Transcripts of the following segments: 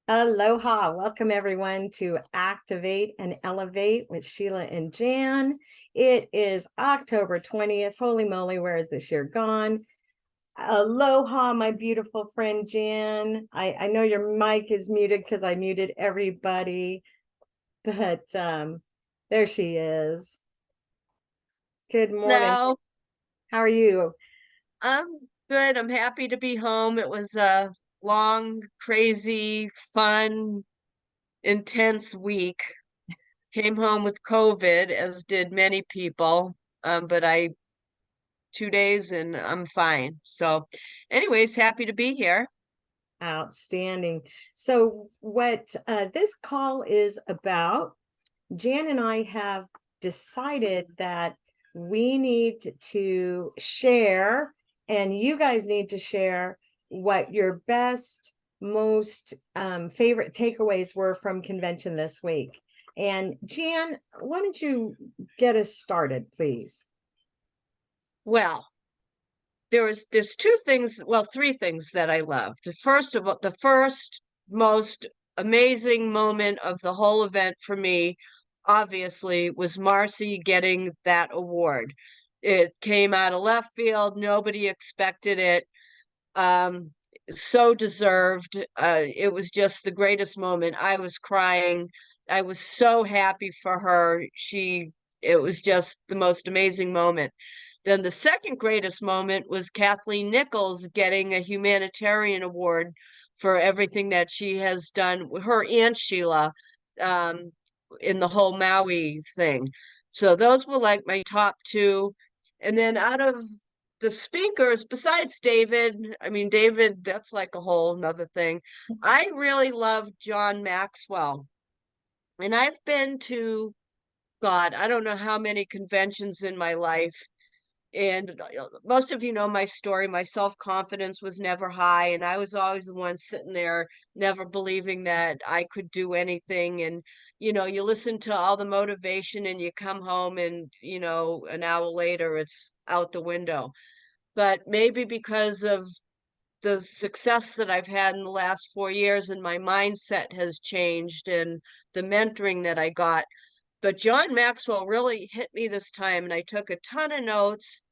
Aloha. Welcome everyone to Activate and Elevate with Sheila and Jan. It is October 20th. Holy moly, where is this year gone? Aloha, my beautiful friend Jan. I know your mic is muted because I muted everybody, but there she is. Good morning. No, How are you? I'm good. I'm happy to be home. It was a long, crazy, fun, intense week. Came home with COVID, as did many people. But I 2 days and I'm fine. So, anyways, happy to be here. Outstanding. So what this call is about, Jan and I have decided that we need to share, and you guys need to share what your best, most favorite takeaways were from convention this week. And Jan, why don't you get us started, please? Well, there's two things, well, three things that I loved. First of all, the first most amazing moment of the whole event for me, obviously, was Marcy getting that award. It came out of left field, nobody expected it. Um, so deserved. It was just the greatest moment. I was crying. I was so happy for her. It was just the most amazing moment. Then the second greatest moment was Kathleen Nichols getting a humanitarian award for everything that she has done, her and Sheila, um, in the whole Maui thing. So those were like my top two. And then out of the speakers, besides David, I mean, David, that's like a whole nother thing. I really love John Maxwell. And I've been to, God, I don't know how many conventions in my life. And most of you know my story. My self-confidence was never high, and I was always the one sitting there, never believing that I could do anything. And, you listen to all the motivation and you come home and, an hour later it's out the window. But maybe because of the success that I've had in the last 4 years and my mindset has changed and the mentoring that I got. But John Maxwell really hit me this time, and I took a ton of notes,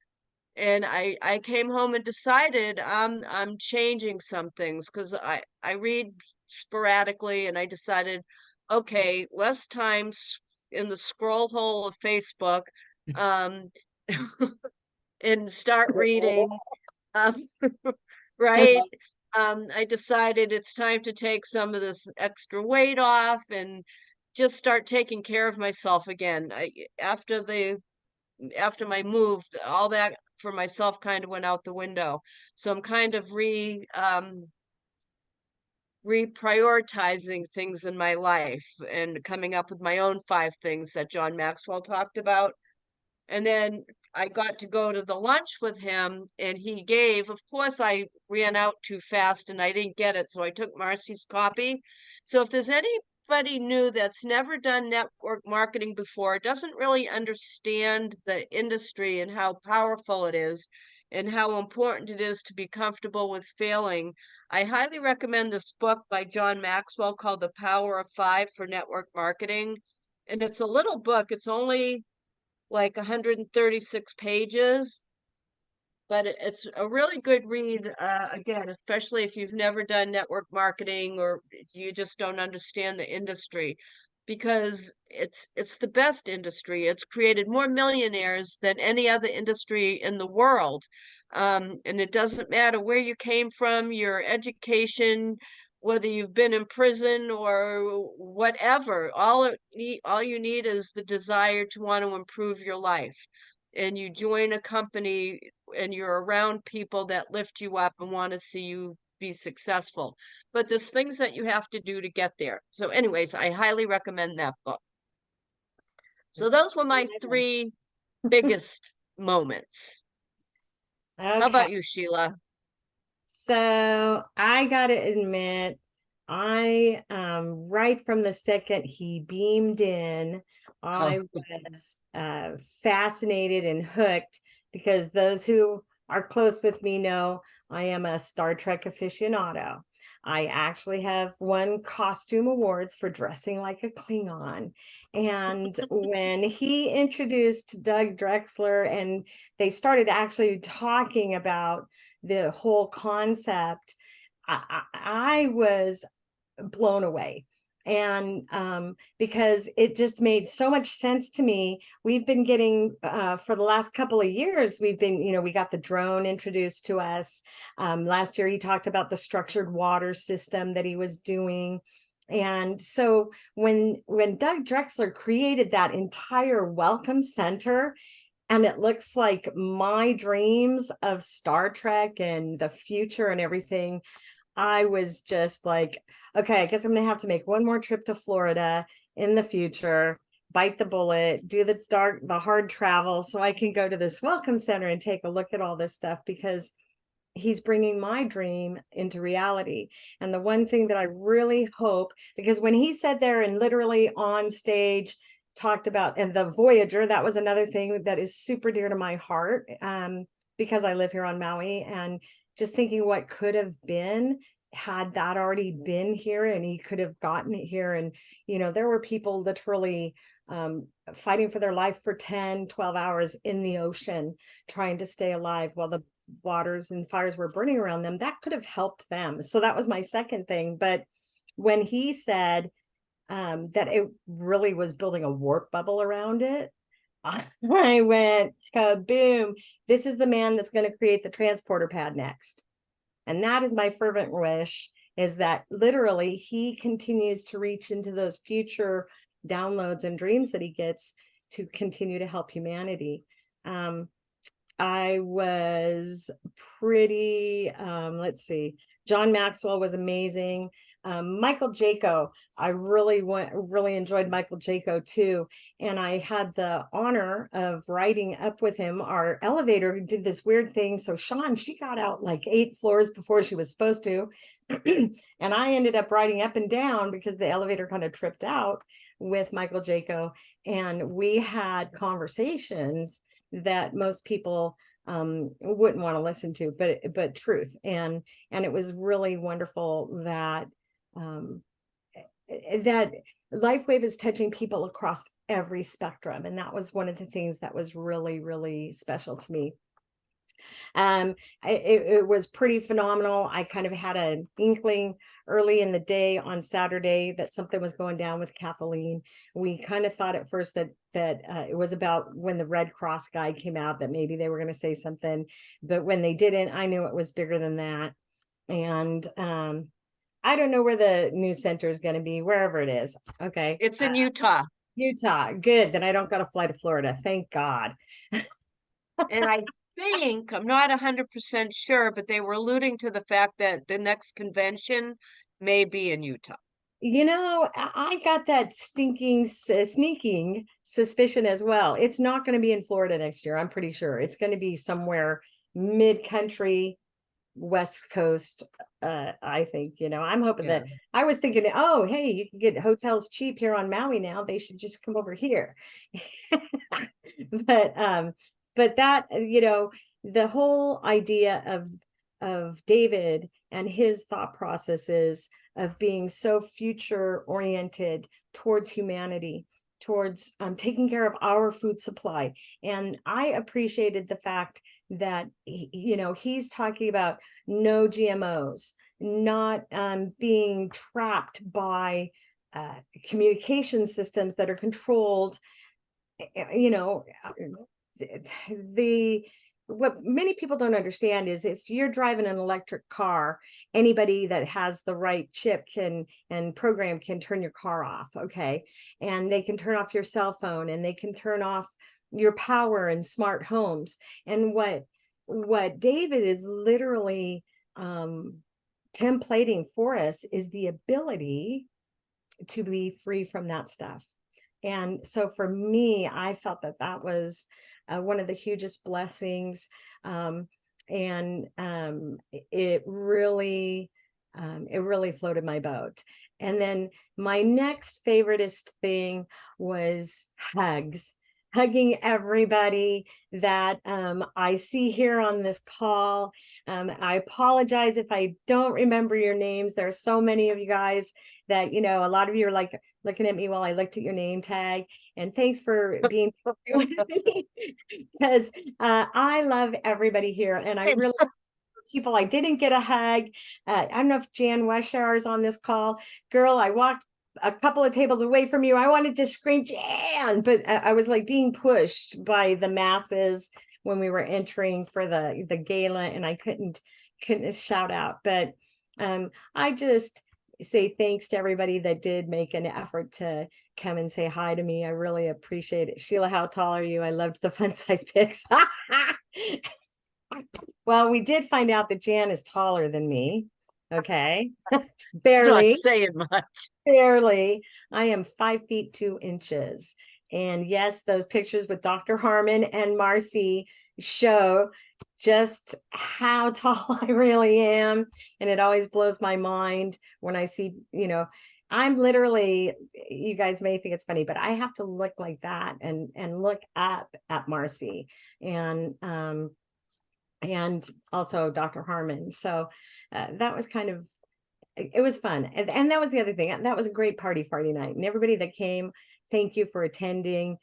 and I came home and decided I'm changing some things because I read sporadically, and I decided, okay, less time in the scroll hole of Facebook, um, and start reading. Um, right? I decided it's time to take some of this extra weight off and just start taking care of myself again. After my move, all that for myself kind of went out the window. So I'm kind of reprioritizing things in my life and coming up with my own 5 things that John Maxwell talked about. And then I got to go to the lunch with him, and he gave, of course, I ran out too fast and I didn't get it. So I took Marcy's copy. So if there's anybody new that's never done network marketing before, doesn't really understand the industry and how powerful it is and how important it is to be comfortable with failing, I highly recommend this book by John Maxwell called The Power of Five for Network Marketing. And it's a little book. It's only like 136 pages, but it's a really good read, again, especially if you've never done network marketing or you just don't understand the industry, because it's the best industry. It's created more millionaires than any other industry in the world. And it doesn't matter where you came from, your education, whether you've been in prison or whatever. All you need is the desire to want to improve your life. And you join a company and you're around people that lift you up and want to see you be successful. But there's things that you have to do to get there. So, anyways, I highly recommend that book. So those were my three biggest moments. How Okay. about you, Sheila? So I gotta admit, I right from the second he beamed in, Oh, I was fascinated and hooked because those who are close with me know I am a Star Trek aficionado. I actually have won costume awards for dressing like a Klingon. And when he introduced Doug Drexler and they started actually talking about the whole concept, I was blown away. And because it just made so much sense to me. We've been getting for the last couple of years, we've been, we got the drone introduced to us. Last year he talked about the structured water system that he was doing. And so when Doug Drexler created that entire welcome center, and it looks like my dreams of Star Trek and the future and everything, I was just like, okay, I guess I'm gonna have to make one more trip to Florida in the future, bite the bullet, do the hard travel so I can go to this welcome center and take a look at all this stuff, because he's bringing my dream into reality. And the one thing that I really hope, because when he said there and literally on stage talked about, and the Voyager, that was another thing that is super dear to my heart, because I live here on Maui, and just thinking what could have been had that already been here and he could have gotten it here. And there were people literally fighting for their life for 10-12 hours in the ocean trying to stay alive while the waters and fires were burning around them. That could have helped them. So that was my second thing. But when he said that it really was building a warp bubble around it, I went kaboom. This is the man that's going to create the transporter pad next. And that is my fervent wish, is that literally he continues to reach into those future downloads and dreams that he gets to continue to help humanity. I was pretty, let's see, John Maxwell was amazing. Michael Jaco, I really enjoyed Michael Jaco too. And I had the honor of riding up with him. Our elevator did this weird thing. So Sean, she got out like 8 floors before she was supposed to. And I ended up riding up and down because the elevator kind of tripped out with Michael Jaco. And we had conversations that most people wouldn't want to listen to, but truth. And it was really wonderful that that LifeWave is touching people across every spectrum. And that was one of the things that was really, really special to me. It was pretty phenomenal. I kind of had an inkling early in the day on Saturday that something was going down with Kathleen. We kind of thought at first that it was about when the Red Cross guy came out, that maybe they were going to say something, but when they didn't, I knew it was bigger than that. And I don't know where the news center is going to be, wherever it is. Okay. It's in Utah. Utah. Good. Then I don't got to fly to Florida. Thank God. And I think, I'm not 100% sure, but they were alluding to the fact that the next convention may be in Utah. I got that sneaking suspicion as well. It's not going to be in Florida next year. I'm pretty sure it's going to be somewhere mid-country, West Coast. I think, I'm hoping that I was thinking, oh, hey, you can get hotels cheap here on Maui now. They should just come over here. But that, the whole idea of David and his thought processes of being so future oriented towards humanity, towards taking care of our food supply. And I appreciated the fact that, he's talking about no GMOs, not being trapped by communication systems that are controlled. What many people don't understand is if you're driving an electric car, anybody that has the right chip and program can turn your car off. Okay. And they can turn off your cell phone, and they can turn off your power in smart homes. And what David is literally templating for us is the ability to be free from that stuff. And so for me, I felt that was one of the hugest blessings. And it really floated my boat. And then my next favoriteest thing was hugs. hugging everybody that I see here on this call. I apologize if I don't remember your names. There are so many of you guys that, a lot of you are like looking at me while I looked at your name tag. And thanks for being with me, because I love everybody here. And I really people I didn't get a hug. I don't know if Jan Weshar is on this call. Girl, I walked a couple of tables away from you. I wanted to scream Jan, but I was like being pushed by the masses when we were entering for the gala, and I couldn't shout out. But I just say thanks to everybody that did make an effort to come and say hi to me. I really appreciate it. Sheila, how tall are you? I loved the fun size pics. Well, we did find out that Jan is taller than me. Okay. Not Barely, saying much. barely. I am 5 feet 2 inches. And yes, those pictures with Dr. Harmon and Marcy show just how tall I really am. And it always blows my mind when I see, I'm literally, you guys may think it's funny, but I have to look like that and look up at Marcy and also Dr. Harmon. So that was kind of, it was fun. And that was the other thing. That was a great party Friday night. And everybody that came, thank you for attending.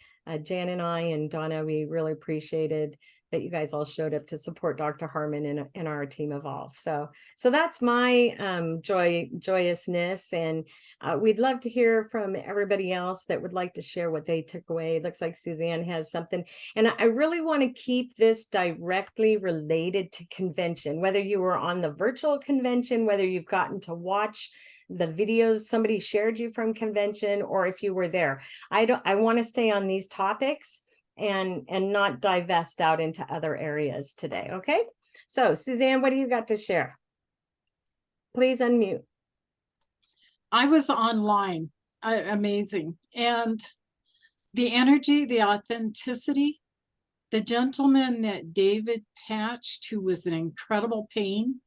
Jan and I and Donna, we really appreciated that you guys all showed up to support Dr. Harmon and our team Evolve. So that's my joyousness. And we'd love to hear from everybody else that would like to share what they took away. It looks like Suzanne has something. And I really want to keep this directly related to convention, whether you were on the virtual convention, whether you've gotten to watch the videos somebody shared you from convention, or if you were there. I want to stay on these topics and not divest out into other areas today. Okay. So Suzanne, what do you got to share? Please unmute. I was online. Amazing. And the energy, the authenticity, the gentleman that David patched, who was in incredible pain,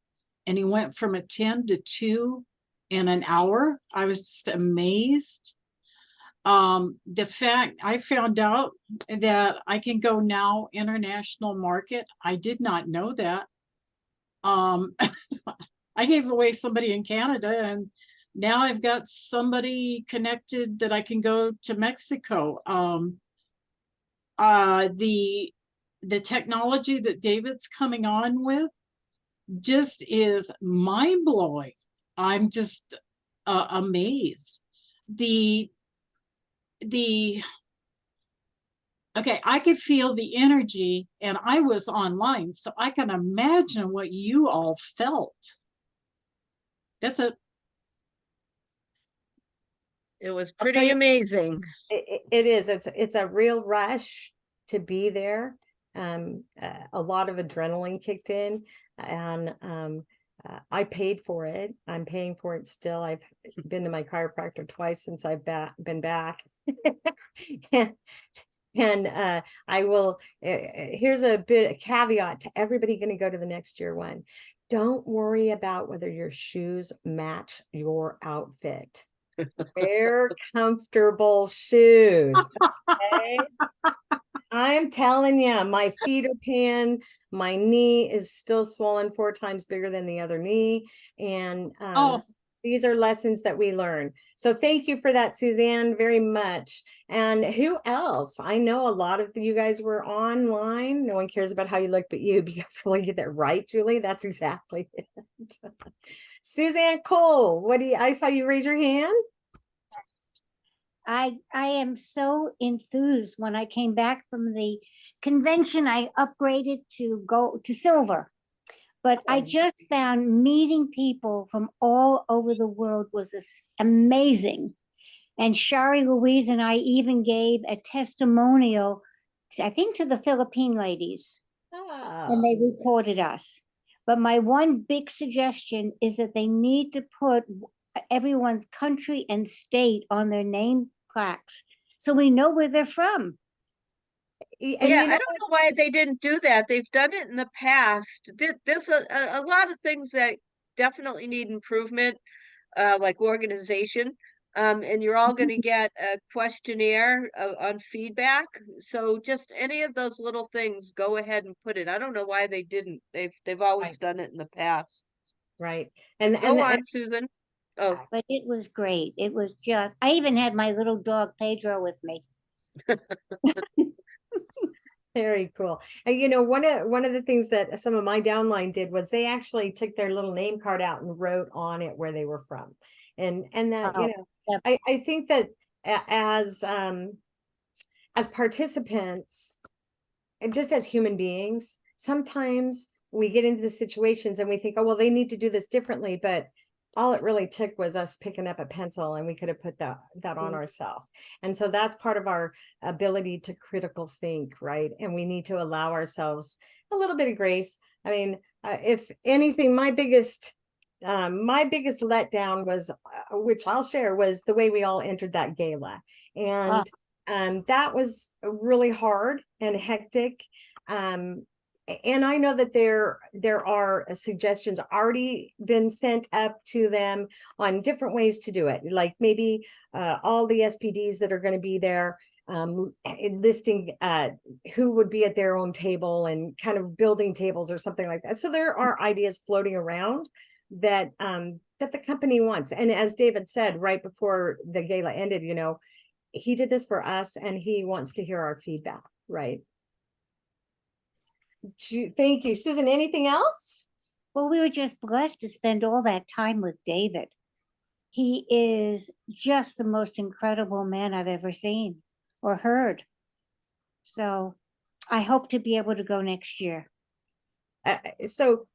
and he went from a 10 to 2 in an hour. I was just amazed. The fact I found out that I can go now international market. I did not know that. I gave away somebody in Canada, and now I've got somebody connected that I can go to Mexico. The technology that David's coming on with just is mind-blowing. I'm just amazed. Okay, I could feel the energy, and I was online, so I can imagine what you all felt. That's it. It was pretty amazing. It is. It's a real rush to be there. A lot of adrenaline kicked in, and I paid for it. I'm paying for it still. I've been to my chiropractor twice since I've been back. And I will, here's a caveat to everybody going to go to the next year one. Don't worry about whether your shoes match your outfit. Wear comfortable shoes. Okay? I'm telling you, my feet are pan. My knee is still swollen 4 times bigger than the other knee. And these are lessons that we learn. So thank you for that, Suzanne, very much. And who else? I know a lot of you guys were online. No one cares about how you look but you. Be careful you get that right, Julie. That's exactly it. Suzanne Cole, I saw you raise your hand. I am so enthused. When I came back from the convention, I upgraded to go to silver. But I just found meeting people from all over the world was amazing. And Shari Louise and I even gave a testimonial, I think, to the Philippine ladies. Oh. And they recorded us. But my one big suggestion is that they need to put everyone's country and state on their name plaques so we know where they're from. Yeah, I don't know why they didn't do that. They've done it in the past. There's a lot of things that definitely need improvement, like organization. And you're all going to get a questionnaire on feedback. So just any of those little things, go ahead and put it. I don't know why they didn't. They've always Right. done it in the past. Right. Go on, Susan. Oh, But it was great. It was just, I even had my little dog Pedro with me. Very cool. And one of the things that some of my downline did was they actually took their little name card out and wrote on it where they were from. And that, Oh, yep. I think that as participants, and just as human beings, sometimes we get into the situations and we think, oh, well, they need to do this differently. But all it really took was us picking up a pencil, and we could have put that on ourselves. And so that's part of our ability to critical think, right? And we need to allow ourselves a little bit of grace. I mean, if anything, my biggest letdown was, which I'll share, was the way we all entered that gala. And that was really hard and hectic. And I know that there are suggestions already been sent up to them on different ways to do it. Like maybe all the SPDs that are going to be there, listing who would be at their own table and kind of building tables or something like that. So there are ideas floating around that the company wants. And as David said right before the gala ended, he did this for us and he wants to hear our feedback, right? Thank you, Susan. Anything else? Well, we were just blessed to spend all that time with David. He is just the most incredible man I've ever seen or heard. So I hope to be able to go next year. So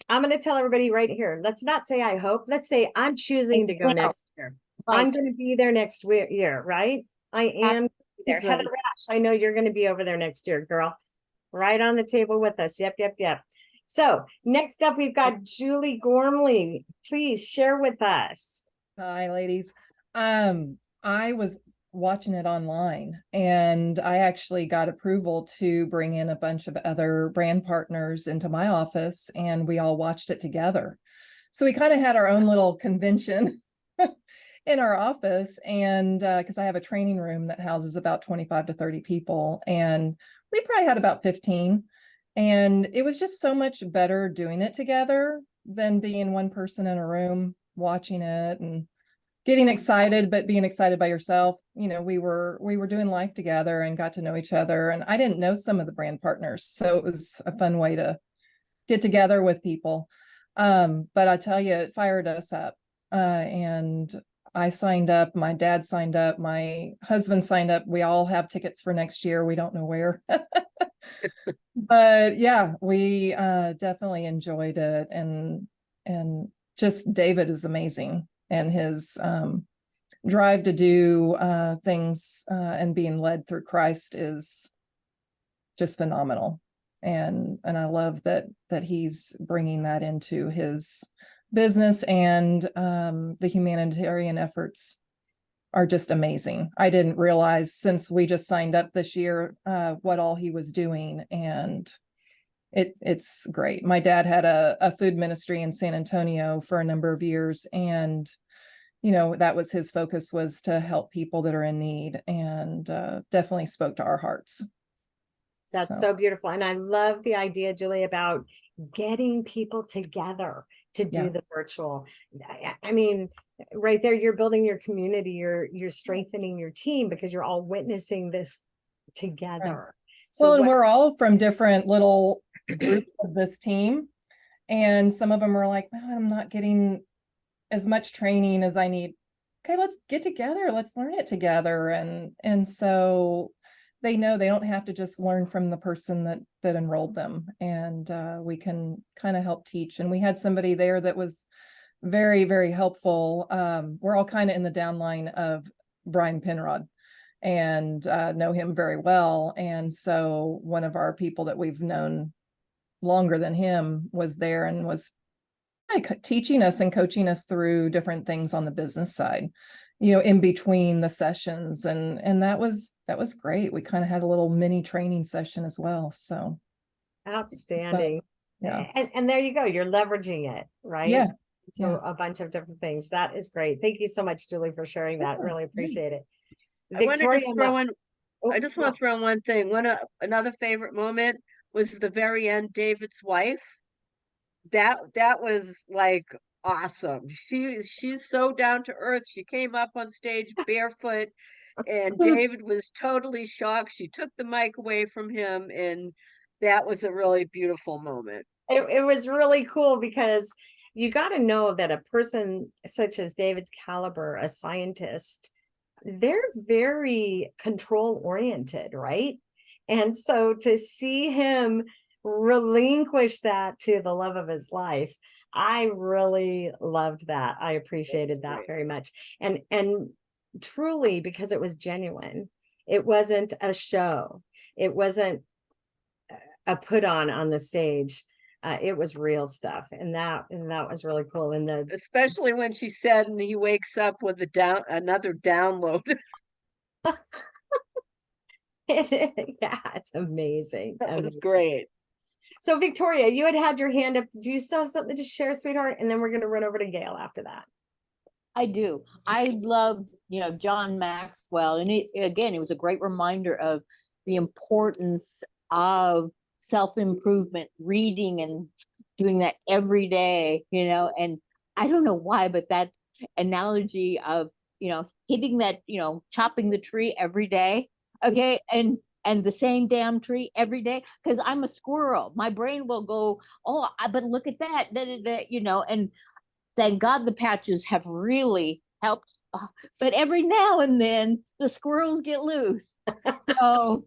I'm going to tell everybody right here. Let's not say I hope. Let's say I'm choosing to go will. next year. I'm Right. going to be there next year, right? I am there. great. Heather Rash, I know you're going to be over there next year, girl. Right on the table with us. Yep. So next up, we've got Julie Gormley. Please share with us. Hi, ladies. I was watching it online, and I actually got approval to bring in a bunch of other brand partners into my office, and we all watched it together. So we kind of had our own little convention in our office, and because I have a training room that houses about 25 to 30 people, and we probably had about 15. And it was just so much better doing it together than being one person in a room watching it and getting excited, but being excited by yourself. We were doing life together and got to know each other. And I didn't know some of the brand partners, so it was a fun way to get together with people. But I tell you, it fired us up. And I signed up, my dad signed up, my husband signed up. We all have tickets for next year. We don't know where. But yeah, we definitely enjoyed it. And just David is amazing. And his drive to do things and being led through Christ is just phenomenal. And I love that he's bringing that into his business, and the humanitarian efforts are just amazing. I didn't realize, since we just signed up this year, what all he was doing, and it's great. My dad had a food ministry in San Antonio for a number of years, and that was his focus, was to help people that are in need, and definitely spoke to our hearts. That's so beautiful. And I love the idea, Julie, about getting people together to do the virtual. I mean, right there, you're building your community, you're strengthening your team because you're all witnessing this together. Right. So and we're all from different little groups of this team. And some of them are like, oh, I'm not getting as much training as I need. Okay, let's get together. Let's learn it together. And so they know they don't have to just learn from the person that enrolled them. And we can kind of help teach. And we had somebody there that was very, very helpful. We're all kind of in the downline of Brian Penrod and know him very well. And so one of our people that we've known longer than him was there and was teaching us and coaching us through different things on the business side, in between the sessions. And that was great. We kind of had a little mini training session as well. So outstanding. yeah. And there you go. You're leveraging it, right? Yeah. to Yeah. a bunch of different things. That is great. Thank you so much, Julie, for sharing that. Sure. Really Yeah. appreciate it. I want to Victoria, just throw in, oh, I just want yeah. to throw in one thing. Another favorite moment was the very end, David's wife. That was like awesome. She's so down to earth. She came up on stage barefoot, and David was totally shocked. She took the mic away from him, and that was a really beautiful moment. It was really cool because you got to know that a person such as David's caliber, a scientist, they're very control oriented, right? And so to see him relinquish that to the love of his life, I really loved that. I appreciated that great. very much. And truly, because it was genuine. It wasn't a show. It wasn't a put on the stage. It was real stuff, and that was really cool. And the Especially when she said, and he wakes up with another download. yeah, it's amazing. That was Amazing. great. So Victoria, you had your hand up. Do you still have something to share, sweetheart? And then we're gonna run over to Gail after that. I do. I love, John Maxwell. And it was a great reminder of the importance of self-improvement, reading and doing that every day, and I don't know why, but that analogy of, hitting that, chopping the tree every day. Okay. And the same damn tree every day. Cause I'm a squirrel. My brain will go, oh, but look at that, and thank God the patches have really helped. But every now and then the squirrels get loose. So,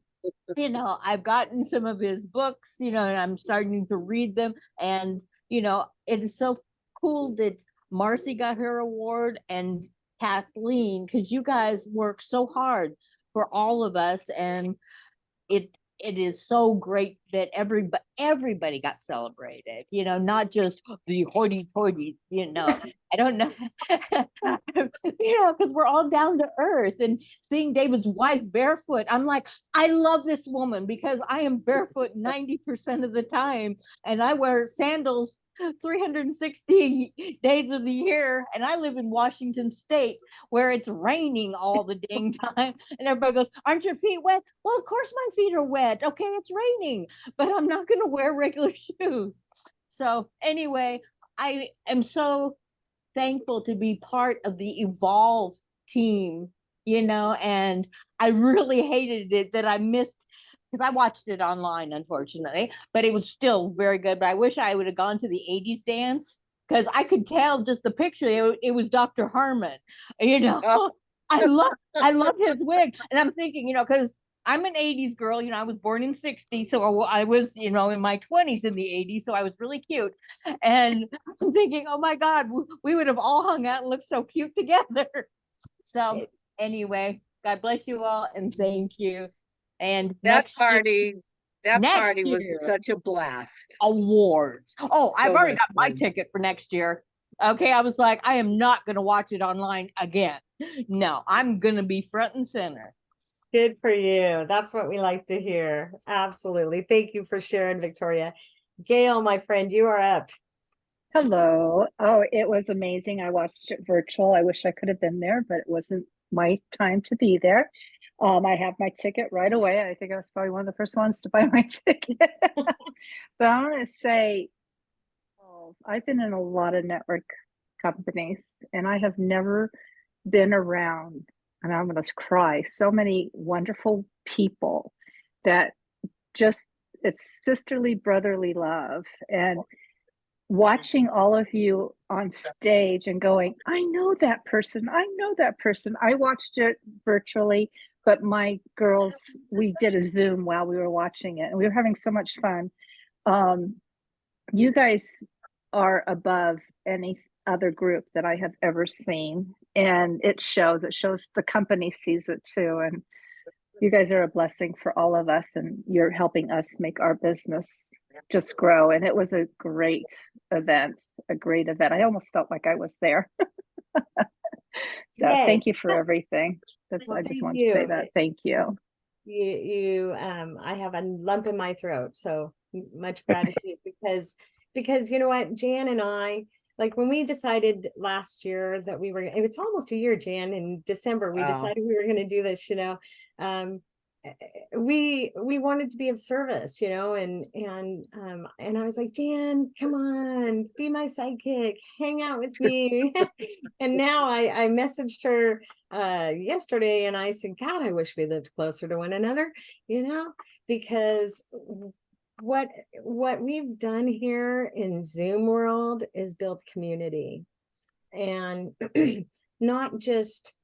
I've gotten some of his books, and I'm starting to read them. And, it is so cool that Marcy got her award and Kathleen, because you guys work so hard for all of us. And it is so great that everybody got celebrated, not just the hoity-toity, I don't know, because we're all down to earth. And seeing David's wife barefoot, I'm like, I love this woman because I am barefoot 90% of the time, and I wear sandals 360 days of the year, and I live in Washington State where it's raining all the dang time, and everybody goes, aren't your feet wet? Well, of course my feet are wet. Okay, it's raining, but I'm not going to wear regular shoes. So anyway, I am so thankful to be part of the Evolve team, and I really hated it that I missed, because I watched it online, unfortunately, but it was still very good. But I wish I would have gone to the 80s dance, because I could tell just the picture, it was Dr. Harmon, Oh. I love his wig. And I'm thinking, because I'm an 80s girl, I was born in 60, so I was, in my 20s in the 80s, so I was really cute. And I'm thinking, oh my God, we would have all hung out and looked so cute together. So anyway, God bless you all and thank you. And That next year, party was year. such a blast. Awards. Oh, I've So already much got my fun. ticket for next year. Okay, I was like, I am not going to watch it online again. No, I'm going to be front and center. Good for you. That's what we like to hear. Absolutely. Thank you for sharing, Victoria. Gail, my friend, you are up. Hello. Oh, it was amazing. I watched it virtual. I wish I could have been there, but it wasn't my time to be there. I have my ticket right away. I think I was probably one of the first ones to buy my ticket. But I want to say, I've been in a lot of network companies, and I have never been around, and I'm going to cry, so many wonderful people that just, it's sisterly, brotherly love. And watching all of you on stage and going, I know that person. I know that person. I watched it virtually, but my girls, we did a Zoom while we were watching it, and we were having so much fun. You guys are above any other group that I have ever seen. And it shows the company sees it too. And you guys are a blessing for all of us, and you're helping us make our business just grow. And it was a great event. I almost felt like I was there. So Yay. thank you for everything. Well, I just thank wanted to say you. that. Thank you. I have a lump in my throat, so much gratitude because you know what, Jan and I, like when we decided last year that we were, it's almost a year, Jan, in December, we Wow. decided we were going to do this, we wanted to be of service, and I was like, Jan, come on, be my sidekick, hang out with me. And now I messaged her yesterday and I said, God, I wish we lived closer to one another, because what we've done here in Zoom world is build community, and not just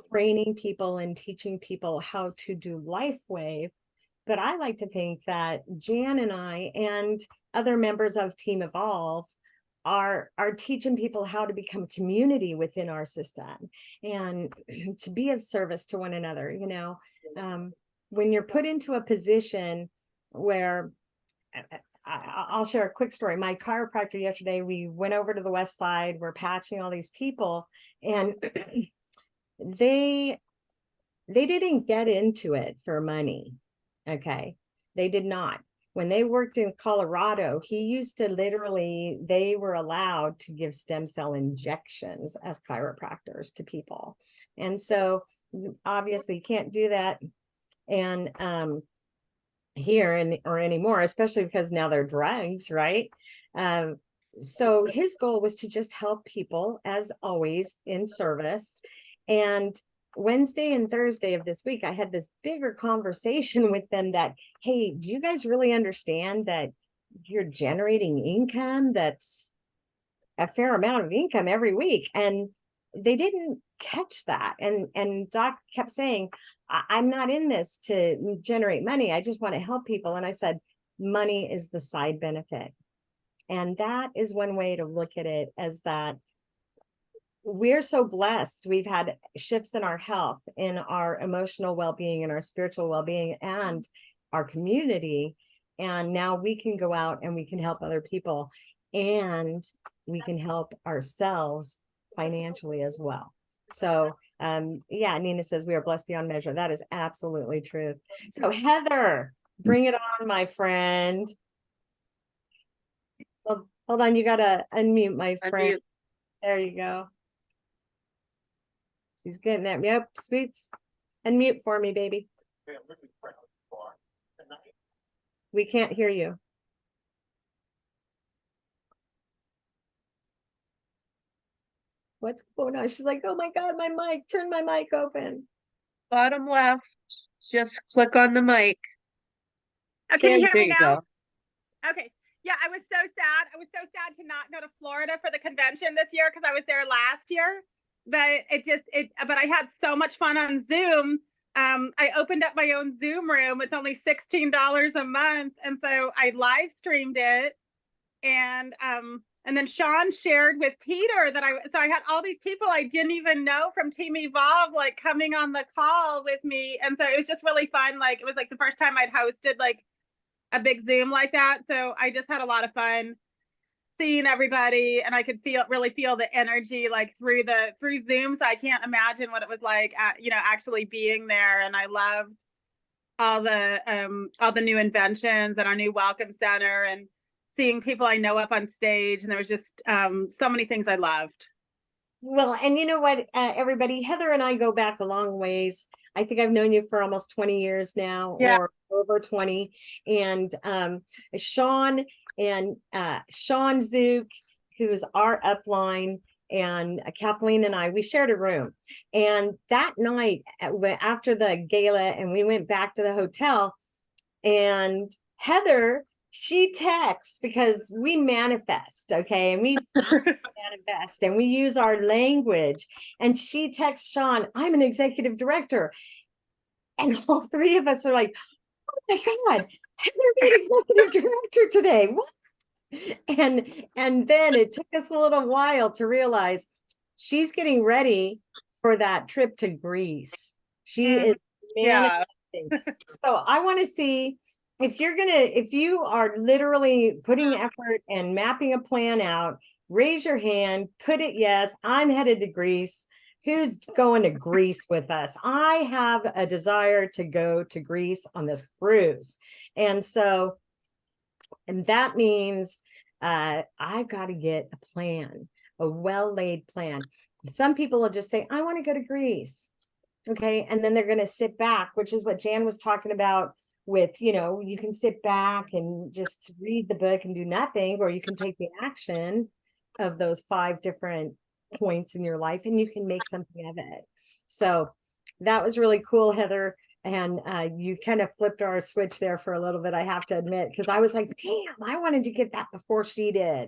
training people and teaching people how to do LifeWave, but I like to think that Jan and I and other members of Team Evolve are teaching people how to become community within our system and to be of service to one another. When you're put into a position where I'll share a quick story. My chiropractor yesterday, we went over to the West Side, we're patching all these people, and they didn't get into it for money. Okay. They did not. When they worked in Colorado, he used to literally, they were allowed to give stem cell injections as chiropractors to people. And so obviously you can't do that. And here or anymore, especially because now they're drugs, right? So his goal was to just help people, as always, in service. And Wednesday and Thursday of this week, I had this bigger conversation with them that, hey, do you guys really understand that you're generating income that's a fair amount of income every week? And they didn't catch that. And Doc kept saying, I'm not in this to generate money. I just want to help people. And I said, money is the side benefit. And that is one way to look at it, as that we're so blessed. We've had shifts in our health, in our emotional well-being, and our spiritual well-being, and our community. And now we can go out and we can help other people, and we can help ourselves financially as well. So yeah, Nina says we are blessed beyond measure. That is absolutely true. So Heather, bring it on, my friend. Oh, hold on, you gotta unmute, my friend. Unmute. There you go. She's getting that. Yep, sweets. Unmute for me, baby. We can't hear you. What's going on? She's like, oh my God, my mic, turn my mic open. Bottom left, just click on the mic. Oh, can you hear There me you now? go. Okay. Yeah, I was so sad. I was so sad to not go to Florida for the convention this year because I was there last year. But but I had so much fun on Zoom. I opened up my own Zoom room. It's only $16 a month. And so I live streamed it. And then Sean shared with Peter that I had all these people I didn't even know from Team Evolve, like coming on the call with me. And so it was just really fun. Like, it was like the first time I'd hosted like a big Zoom like that. So I just had a lot of fun seeing everybody, and I could really feel the energy like through Zoom. So I can't imagine what it was like, actually being there. And I loved all the new inventions and our new welcome center, and seeing people I know up on stage. And there was just so many things I loved. Well, and you know what, everybody, Heather and I go back a long ways. I think I've known you for almost 20 years now, Yeah. or over 20. And Sean Zook, who's our upline, and Kathleen and I, we shared a room. And that night, after the gala, and we went back to the hotel, and Heather, she texts, because we manifest, okay, and we manifest, and we use our language. And she texts Sean, I'm an executive director. And all three of us are like, oh my God, Heather be executive director today. What? And then it took us a little while to realize she's getting ready for that trip to Greece. She is manifesting. So I want to see if you are literally putting effort and mapping a plan out. Raise your hand, put it yes, I'm headed to Greece. Who's going to Greece with us? I have a desire to go to Greece on this cruise. And that means I've got to get a plan, a well-laid plan. Some people will just say, I want to go to Greece. Okay. And then they're going to sit back, which is what Jan was talking about with, you can sit back and just read the book and do nothing, or you can take the action of those 5 different points in your life and you can make something of it. So that was really cool, Heather. And you kind of flipped our switch there for a little bit, I have to admit, because I was like, damn, I wanted to get that before she did.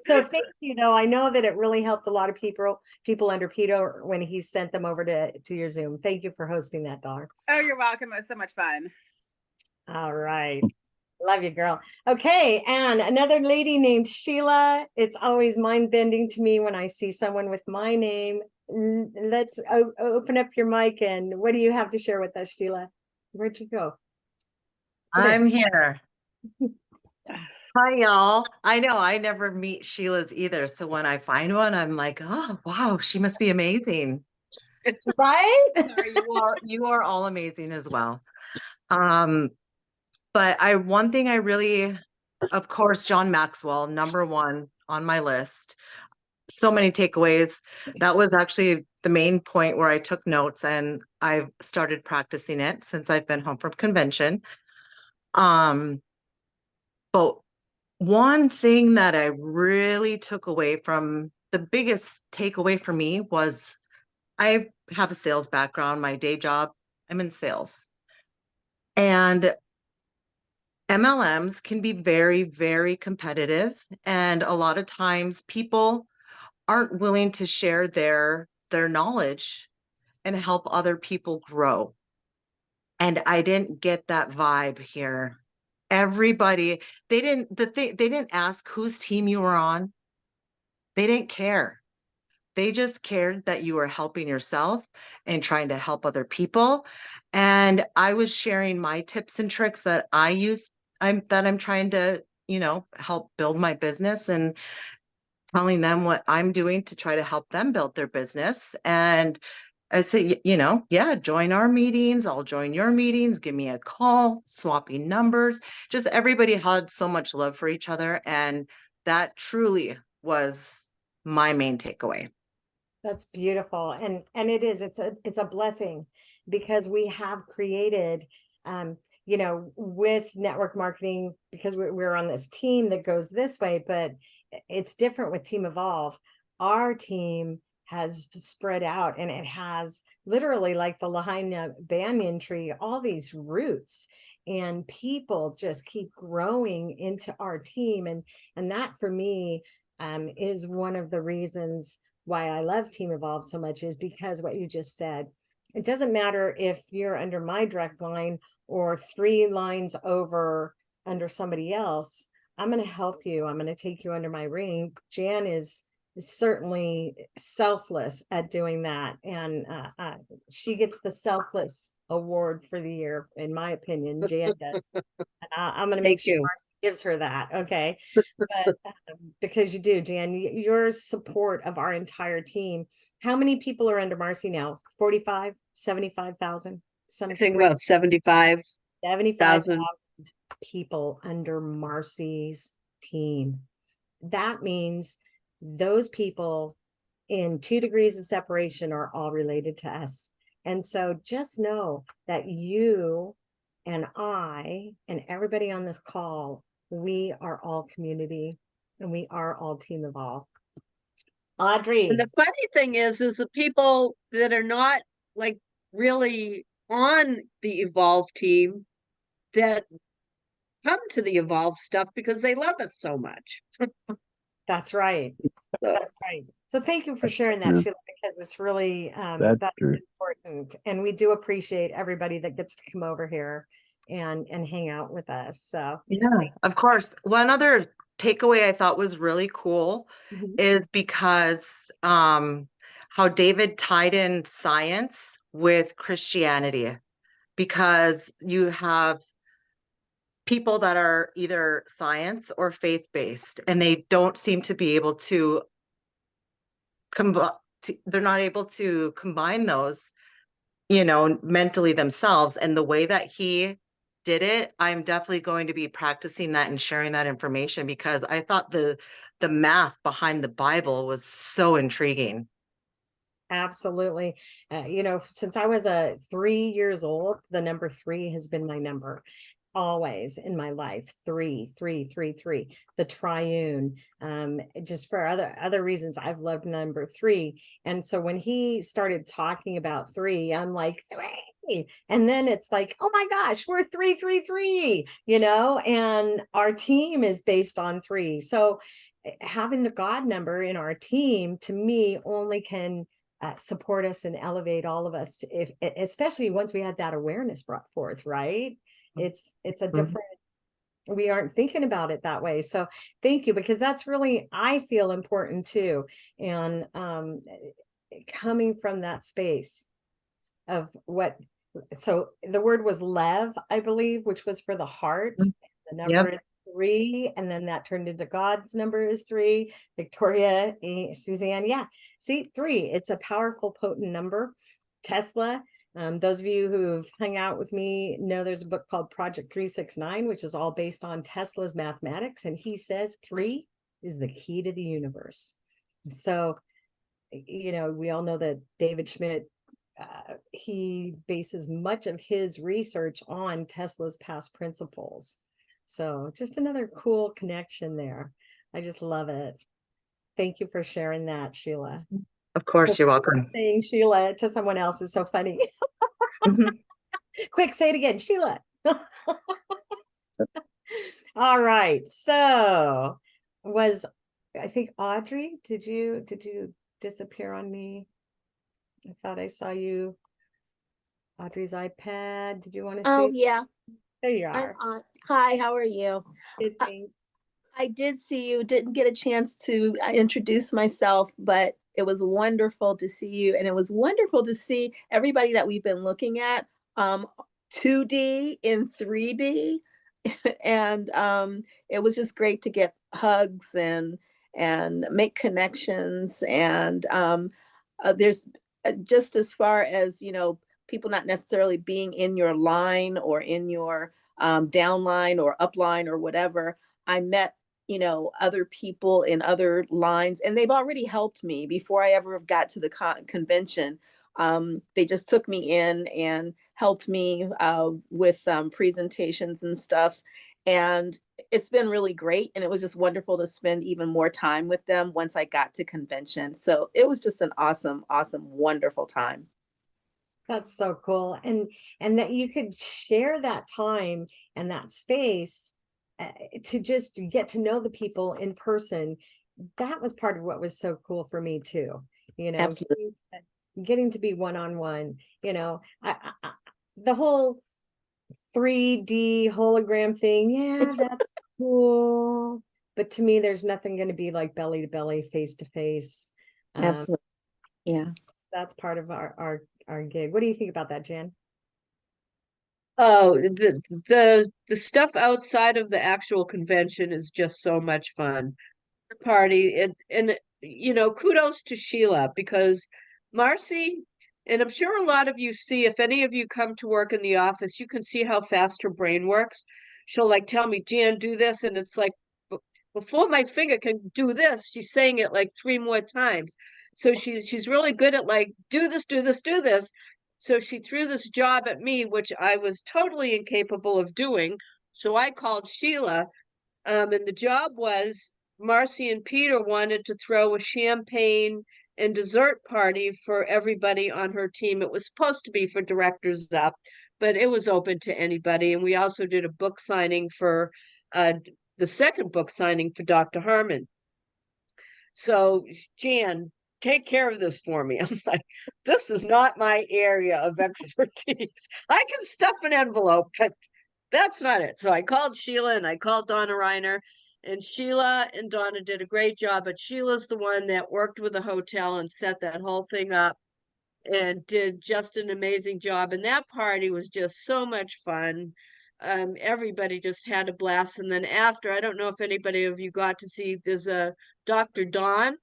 So thank you, though. I know that it really helped a lot of people under Peter when he sent them over to your Zoom. Thank you for hosting that, Dar. Oh, you're welcome. It was so much fun. All right. Love you, girl. Okay, and another lady named Sheila. It's always mind-bending to me when I see someone with my name. Let's open up your mic, and what do you have to share with us, Sheila? Where'd you go? I'm here. Hi, y'all. I know I never meet Sheila's either. So when I find one, I'm like, oh, wow, she must be amazing. Right? You are all amazing as well. But one thing I really, of course, John Maxwell, #1 on my list. So many takeaways. That was actually the main point where I took notes, and I've started practicing it since I've been home from convention. But one thing that I really took away from the biggest takeaway for me was I have a sales background. My day job, I'm in sales. And MLMs can be very, very competitive. And a lot of times people aren't willing to share their knowledge and help other people grow. And I didn't get that vibe here. Everybody, they didn't ask whose team you were on. They didn't care. They just cared that you were helping yourself and trying to help other people. And I was sharing my tips and tricks that I'm trying to, help build my business, and telling them what I'm doing to try to help them build their business. And I say, yeah, join our meetings. I'll join your meetings. Give me a call, swapping numbers. Just everybody had so much love for each other. And that truly was my main takeaway. That's beautiful. And it is, it's a blessing, because we have created, with network marketing, because we're on this team that goes this way, but it's different with Team Evolve. Our team has spread out, and it has literally, like the Lahaina banyan tree, all these roots, and people just keep growing into our team. And that for me is one of the reasons why I love Team Evolve so much, is because what you just said. It doesn't matter if you're under my direct line or 3 lines over under somebody else. I'm going to help you. I'm going to take you under my wing. Jan is certainly selfless at doing that. And she gets the selfless award for the year, in my opinion. Jan does. I'm going to make sure Marcy gives her that. Okay. But because you do, Jan, your support of our entire team. How many people are under Marcy now? 45, 75,000? I think about 75,000 people under Marcy's team. That means those people in 2 degrees of separation are all related to us. And so just know that you and I and everybody on this call, we are all community, and we are all Team Evolve. Audrey. And the funny thing is the people that are not like really on the Evolve team that come to the Evolve stuff because they love us so much. That's right. That's right. So thank you for sharing that, Sheila, because it's really that's important. And we do appreciate everybody that gets to come over here and hang out with us. So yeah, of course. One other takeaway I thought was really cool is because how David tied in science with Christianity, because you have people that are either science or faith-based, and they don't seem to be able to they're not able to combine those, mentally themselves. And the way that he did it, I'm definitely going to be practicing that and sharing that information because I thought the math behind the Bible was so intriguing. Absolutely. Since I was 3 years old, the number three has been my number always in my life. Three, three, three, three. The triune. Just for other reasons, I've loved number three. And so when he started talking about three, I'm like, three. And then it's like, oh my gosh, we're 333, and our team is based on three. So having the God number in our team, to me, only can support us and elevate all of us, especially once we had that awareness brought forth, right? It's a different, we aren't thinking about it that way. So thank you, because that's really, I feel, important too. And coming from that space of so the word was lev, I believe, which was for the heart. The number is three, and then that turned into God's number is three. Victoria, Suzanne, yeah. See, three, it's a powerful, potent number. Tesla, those of you who've hung out with me know there's a book called Project 369, which is all based on Tesla's mathematics. And he says three is the key to the universe. So, we all know that David Schmidt, he bases much of his research on Tesla's past principles. So just another cool connection there. I just love it. Thank you for sharing that, Sheila. Of course, you're welcome. Saying Sheila to someone else is so funny. Quick, say it again, Sheila. All right. So I think Audrey, did you disappear on me? I thought I saw you. Audrey's iPad. Did you want to say? Oh, yeah. There you are. Hi, how are you? Good, thanks. I did see you, didn't get a chance to introduce myself, but it was wonderful to see you. And it was wonderful to see everybody that we've been looking at 2D in 3D. And it was just great to get hugs and make connections. And there's just as far as, people not necessarily being in your line or in your downline or upline or whatever. I met, other people in other lines, and they've already helped me before I ever got to the convention. They just took me in and helped me with presentations and stuff. And it's been really great. And it was just wonderful to spend even more time with them once I got to convention. So it was just an awesome, awesome, wonderful time. That's so cool. And that you could share that time and that space to just get to know the people in person. That was part of what was so cool for me too. Absolutely. Getting to be one-on-one, the whole 3D hologram thing. Yeah, that's cool. But to me, there's nothing going to be like belly to belly, face to face. Absolutely. Yeah. That's part of our gig. What do you think about that, Jan? Oh, the stuff outside of the actual convention is just so much fun. The party and kudos to Sheila, because Marcy, and I'm sure a lot of you see, if any of you come to work in the office, you can see how fast her brain works. She'll like tell me, Jan, do this, and it's like before my finger can do this, she's saying it like 3 more times. So she's really good at like, do this, do this, do this. So she threw this job at me, which I was totally incapable of doing. So I called Sheila, and the job was Marcy and Peter wanted to throw a champagne and dessert party for everybody on her team. It was supposed to be for directors up, but it was open to anybody. And we also did a book signing for the second book signing for Dr. Harmon. So, Jan, take care of this for me. I'm like, this is not my area of expertise. I can stuff an envelope, but that's not it. So I called Sheila and I called Donna Reiner, and Sheila and Donna did a great job. But Sheila's the one that worked with the hotel and set that whole thing up and did just an amazing job. And that party was just so much fun. Everybody just had a blast. And then after, I don't know if anybody of you got to see, there's a Dr. Don,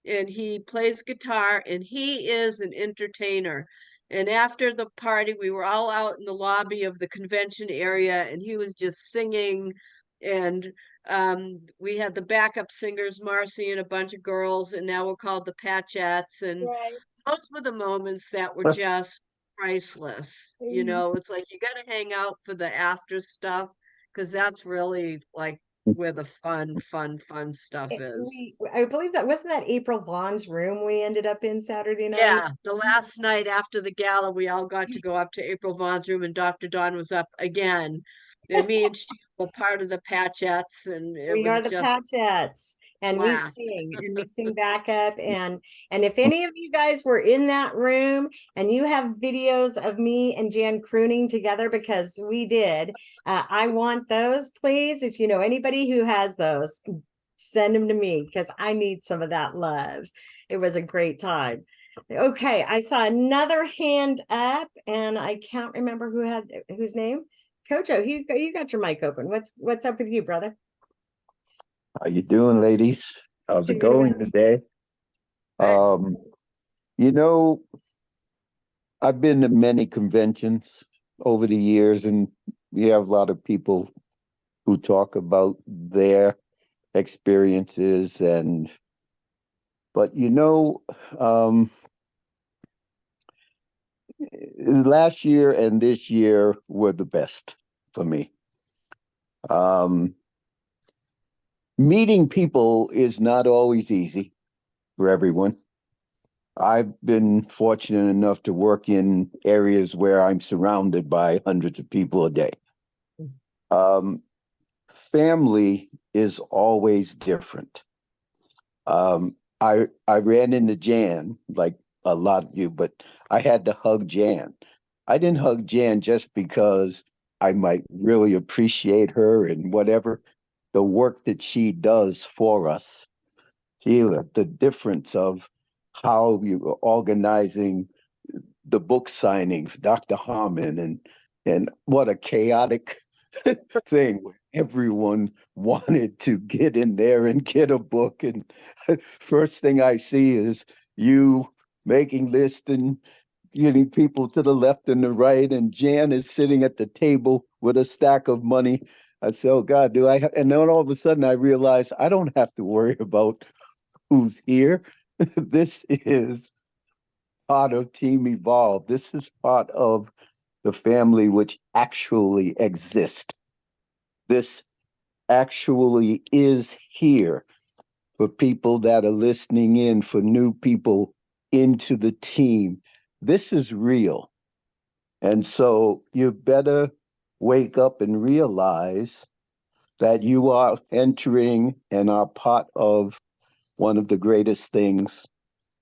and he plays guitar, and he is an entertainer. And after the party, we were all out in the lobby of the convention area, and he was just singing. And we had the backup singers, Marcy and a bunch of girls, and now we're called the Patchettes. And Right. those were the moments that were just priceless. You know, it's like you got to hang out for the after stuff because that's really like where the fun stuff is. I believe that wasn't that April Vaughn's room we ended up in Saturday night. Yeah, the last night after the gala, we all got to go up to April Vaughn's room, and Dr. Dawn was up again. And me and she were part of the Patchettes, and it We was are the just Patchettes, and blast. we sing backup, and if any of you guys were in that room and you have videos of me and Jan crooning together, because we did, I want those, please. If you know anybody who has those, send them to me because I need some of that love. It was a great time. Okay, I saw another hand up, and I can't remember whose name. Kojo, you got your mic open. What's up with you, brother? How you doing, ladies? How's it Doing going well. today? Um, you know, I've been to many conventions over the years, and we have a lot of people who talk about their experiences but last year and this year were the best for me. Meeting people is not always easy for everyone. I've been fortunate enough to work in areas where I'm surrounded by hundreds of people a day. Family is always different. I ran into Jan like a lot of you, but I had to hug Jan. I didn't hug Jan just because I might really appreciate her and whatever the work that she does for us. Sheila, the difference of how you were organizing the book signing for Dr. Harmon and what a chaotic thing where everyone wanted to get in there and get a book. And first thing I see is you making lists and getting people to the left and the right, and Jan is sitting at the table with a stack of money. I said, oh God, and then all of a sudden I realized I don't have to worry about who's here. This is part of Team Evolve. This is part of the family which actually exists. This actually is here for people that are listening in, for new people into the team. This is real. And so you better wake up and realize that you are entering and are part of one of the greatest things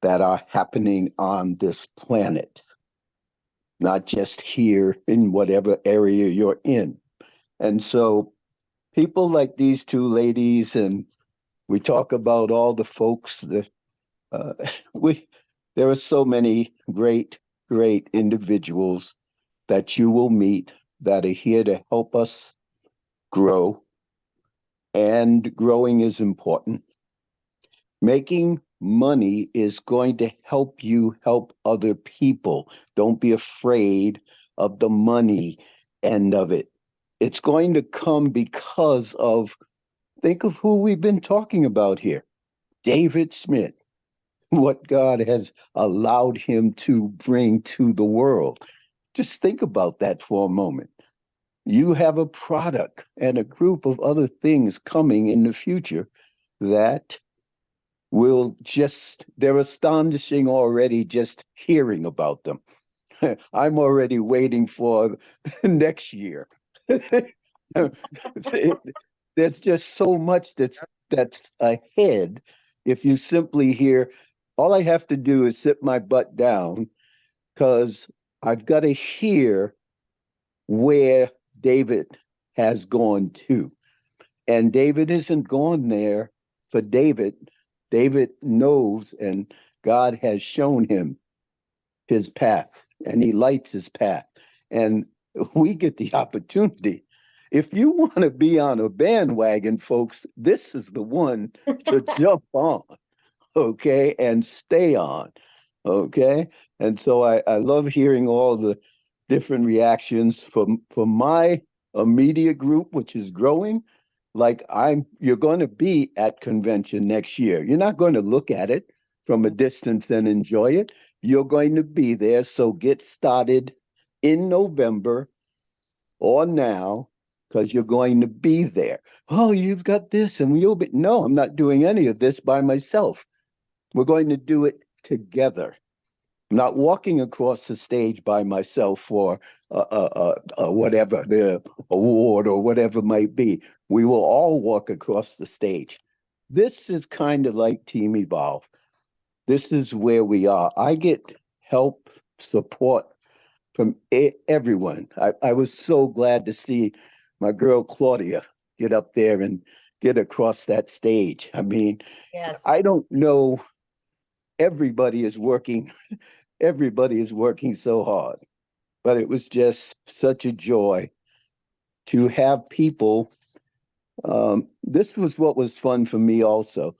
that are happening on this planet, not just here in whatever area you're in. And so people like these two ladies, and we talk about all the folks that there are so many great individuals that you will meet that are here to help us grow. And growing is important. Making money is going to help you help other people. Don't be afraid of the money end of it. It's going to come because of, think of who we've been talking about here. David Smith, what God has allowed him to bring to the world. Just think about that for a moment. You have a product and a group of other things coming in the future that they're astonishing already just hearing about them. I'm already waiting for next year. There's just so much that's ahead. If you simply hear, all I have to do is sit my butt down because I've got to hear where David has gone to. And David isn't gone there for David. David knows, and God has shown him his path, and he lights his path. And we get the opportunity. If you want to be on a bandwagon, folks, this is the one to jump on, okay, and stay on. Okay. And so I love hearing all the different reactions from my immediate group, which is growing. Like you're going to be at convention next year. You're not going to look at it from a distance and enjoy it. You're going to be there. So get started in November or now, because you're going to be there. Oh, you've got this and you'll be. No, I'm not doing any of this by myself. We're going to do it together. I'm not walking across the stage by myself for whatever the award or whatever might be. We will all walk across the stage. This is kind of like Team Evolve. This is where we are. I get help, support from everyone. I was so glad to see my girl Claudia get up there and get across that stage. I mean, Yes. I don't know. Everybody is working. Everybody is working so hard, but it was just such a joy to have people. This was what was fun for me also,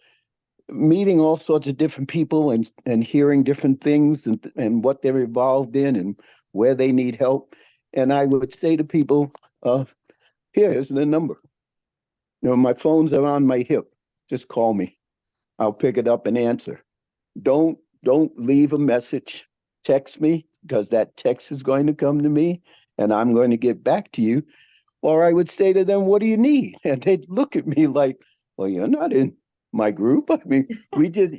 meeting all sorts of different people and hearing different things and what they're involved in and where they need help. And I would say to people, here's the number. You know, my phones are on my hip. Just call me. I'll pick it up and answer. Don't leave a message. Text me, because that text is going to come to me and I'm going to get back to you. Or I would say to them, what do you need? And they'd look at me like, well, you're not in my group. I mean,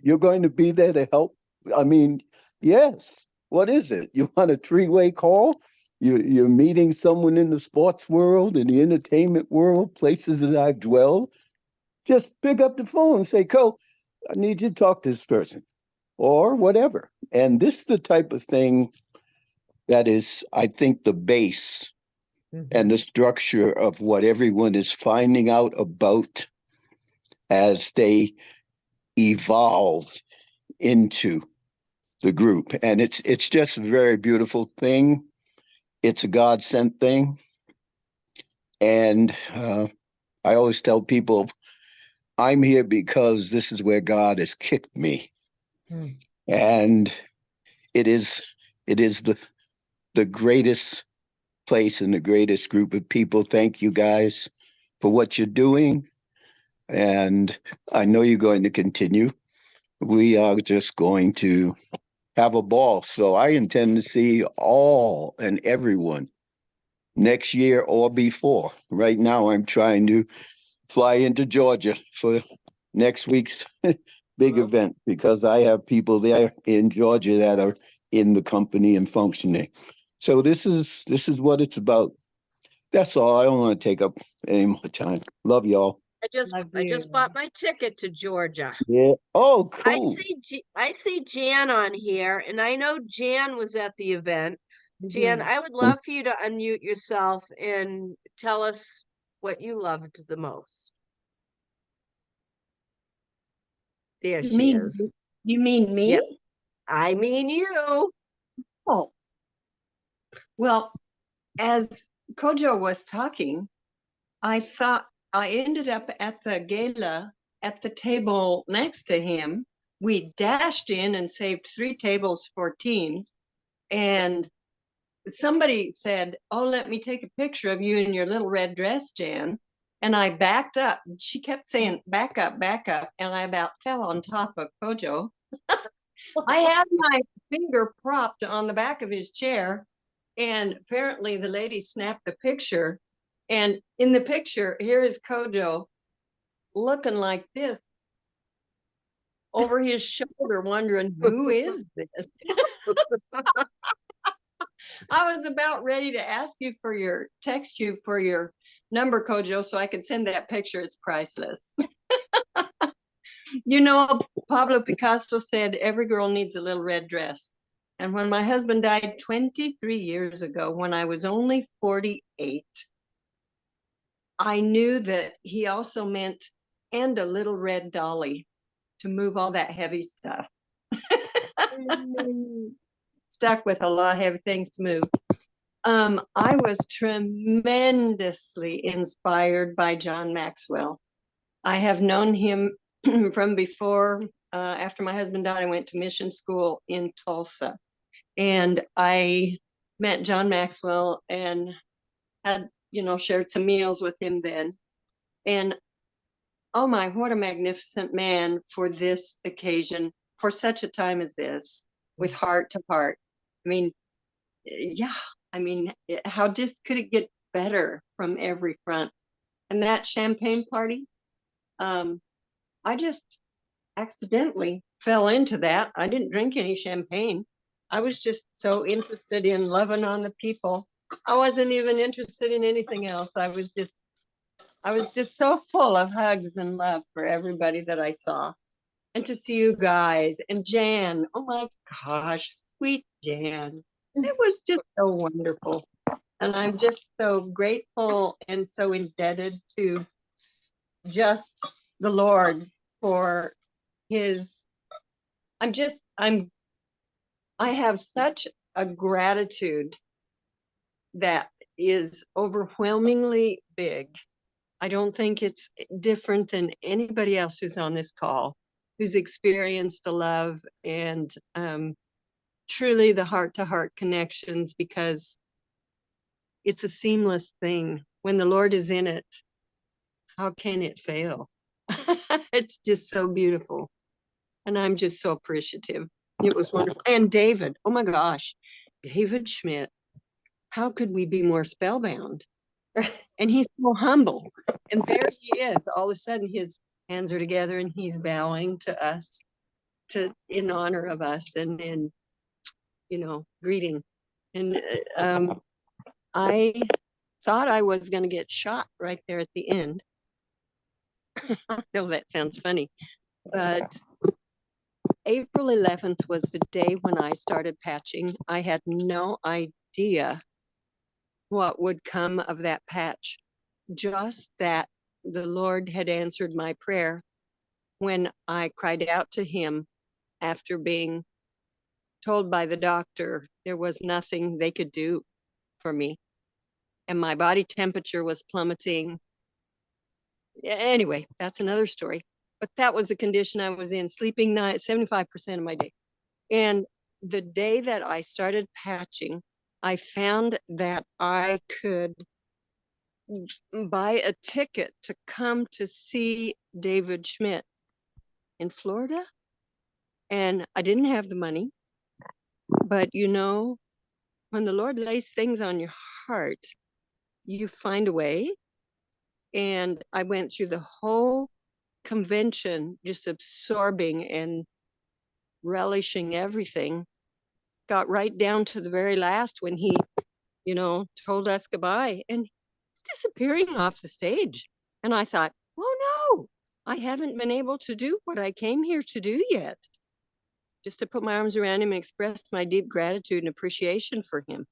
you're going to be there to help. I mean, yes. What is it? You want a three-way call? You're meeting someone in the sports world, in the entertainment world, places that I've dwelled. Just pick up the phone and say, Co, I need you to talk to this person or whatever. And this is the type of thing that is, I think, the base and the structure of what everyone is finding out about as they evolve into the group. And it's just a very beautiful thing. It's a God sent thing. And I always tell people, I'm here because this is where God has kicked me. And it is the greatest place and the greatest group of people. Thank you guys for what you're doing. And I know you're going to continue. We are just going to have a ball. So I intend to see all and everyone next year or before. Right now, I'm trying to fly into Georgia for next week's big event, because I have people there in Georgia that are in the company and functioning. So this is what it's about. That's all. I don't want to take up any more time. Love y'all. I just bought my ticket to Georgia. Yeah. Oh, cool. I see Jan on here, and I know Jan was at the event. Jan, I would love for you to unmute yourself and tell us what you loved the most. There she is. You mean me? Yep. I mean you. Oh, well, as Kojo was talking, I thought I ended up at the gala at the table next to him. We dashed in and saved 3 tables for teams. And somebody said, oh, let me take a picture of you in your little red dress, Jan. And I backed up. She kept saying, back up, back up. And I about fell on top of Kojo. I had my finger propped on the back of his chair. And apparently the lady snapped a picture. And in the picture, here is Kojo looking like this over his shoulder, wondering, who is this? I was about ready to text you for your number, Kojo, so I could send that picture. It's priceless. You know, Pablo Picasso said, every girl needs a little red dress. And when my husband died 23 years ago, when I was only 48, I knew that he also meant, and a little red dolly to move all that heavy stuff. Stuck with a lot of heavy things to move. I was tremendously inspired by John Maxwell. I have known him from before after my husband died, I went to mission school in Tulsa, and I met John Maxwell and had, shared some meals with him then. And oh my, what a magnificent man for this occasion, for such a time as this, with heart to heart. I mean, yeah, I mean, how just could it get better from every front? And that champagne party, I just accidentally fell into that. I didn't drink any champagne. I was just so interested in loving on the people. I wasn't even interested in anything else. I was just so full of hugs and love for everybody that I saw. And to see you guys and Jan, oh my gosh, sweet Jan. It was just so wonderful. And I'm just so grateful and so indebted to just the Lord for his, I have such a gratitude that is overwhelmingly big. I don't think it's different than anybody else who's on this call, who's experienced the love and truly the heart-to-heart connections, because it's a seamless thing. When the Lord is in it, how can it fail? It's just so beautiful. And I'm just so appreciative. It was wonderful. And David, oh my gosh, David Schmidt, how could we be more spellbound? And he's so humble. And there he is. All of a sudden, his hands are together and he's bowing to us in honor of us and in, greeting. And I thought I was going to get shot right there at the end. I know that sounds funny, but April 11th was the day when I started patching. I had no idea what would come of that patch. Just that the Lord had answered my prayer when I cried out to him after being told by the doctor there was nothing they could do for me. And my body temperature was plummeting. Anyway, that's another story. But that was the condition I was in, sleeping 75% of my day. And the day that I started patching, I found that I could buy a ticket to come to see David Schmidt in Florida. And I didn't have the money. But when the Lord lays things on your heart, you find a way. And I went through the whole convention just absorbing and relishing everything. Got right down to the very last when he, told us goodbye, and he's disappearing off the stage. And I thought, oh no, I haven't been able to do what I came here to do yet. Just to put my arms around him and express my deep gratitude and appreciation for him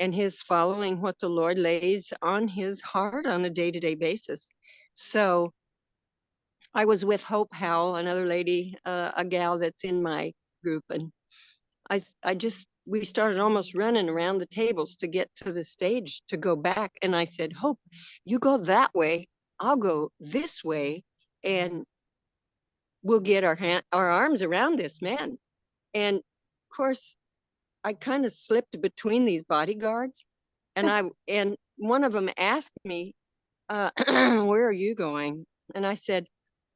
and his following what the Lord lays on his heart on a day-to-day basis. So I was with Hope Howell, another lady, a gal that's in my group, and we started almost running around the tables to get to the stage to go back. And I said, Hope, you go that way, I'll go this way, and we'll get our arms around this man. And of course, I kind of slipped between these bodyguards, and one of them asked me, where are you going? And I said,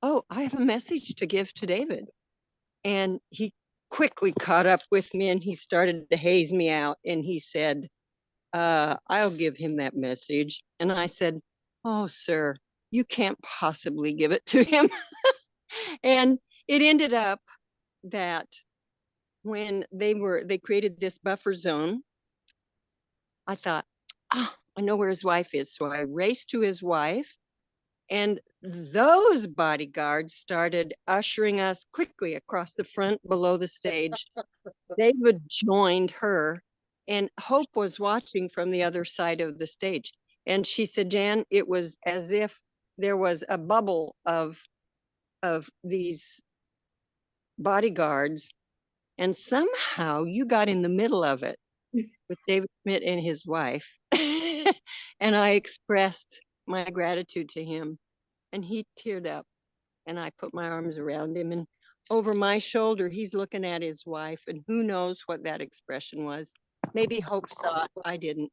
oh, I have a message to give to David. And he quickly caught up with me and he started to haze me out. And he said, I'll give him that message. And I said, oh, sir, you can't possibly give it to him. And it ended up that when they created this buffer zone, I thought, I know where his wife is. So I raced to his wife, and those bodyguards started ushering us quickly across the front below the stage. David joined her, and Hope was watching from the other side of the stage. And she said, Jan, it was as if there was a bubble of these bodyguards, and somehow you got in the middle of it with David Schmidt and his wife. And I expressed my gratitude to him, and he teared up, and I put my arms around him and over my shoulder, he's looking at his wife, and who knows what that expression was. Maybe Hope saw it, I didn't,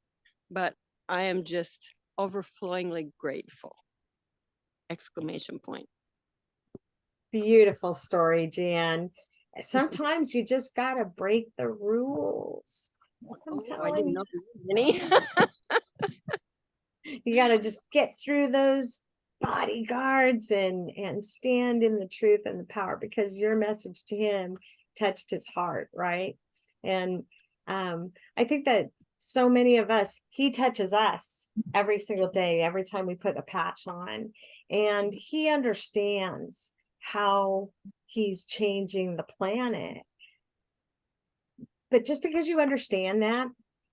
but I am just overflowingly grateful. Exclamation point. Beautiful story, Jan. Sometimes you just gotta break the rules. I'm I telling didn't you. know any. You got to just get through those bodyguards and stand in the truth and the power, because your message to him touched his heart, right? And I think that so many of us, he touches us every single day, every time we put a patch on, and he understands how he's changing the planet. But just because you understand that,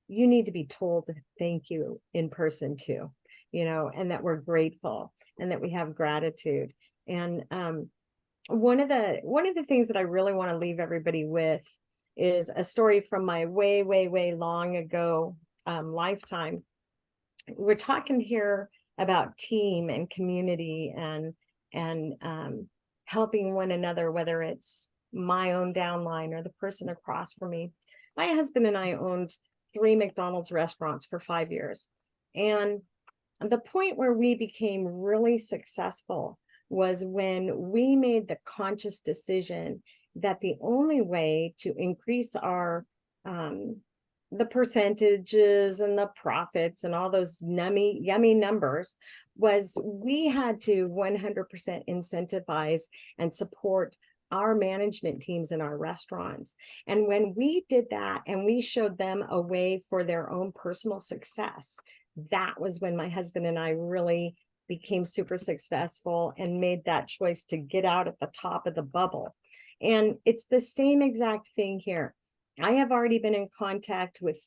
you need to be told thank you in person too, and that we're grateful and that we have gratitude. And one of the things that I really want to leave everybody with is a story from my way long ago lifetime. We're talking here about team and community and helping one another, whether it's my own downline or the person across from me. My husband and I owned 3 McDonald's restaurants for 5 years. And the point where we became really successful was when we made the conscious decision that the only way to increase our the percentages and the profits and all those yummy numbers was we had to 100% incentivize and support our management teams in our restaurants. And when we did that and we showed them a way for their own personal success, that was when my husband and I really became super successful and made that choice to get out at the top of the bubble. And it's the same exact thing here. I have already been in contact with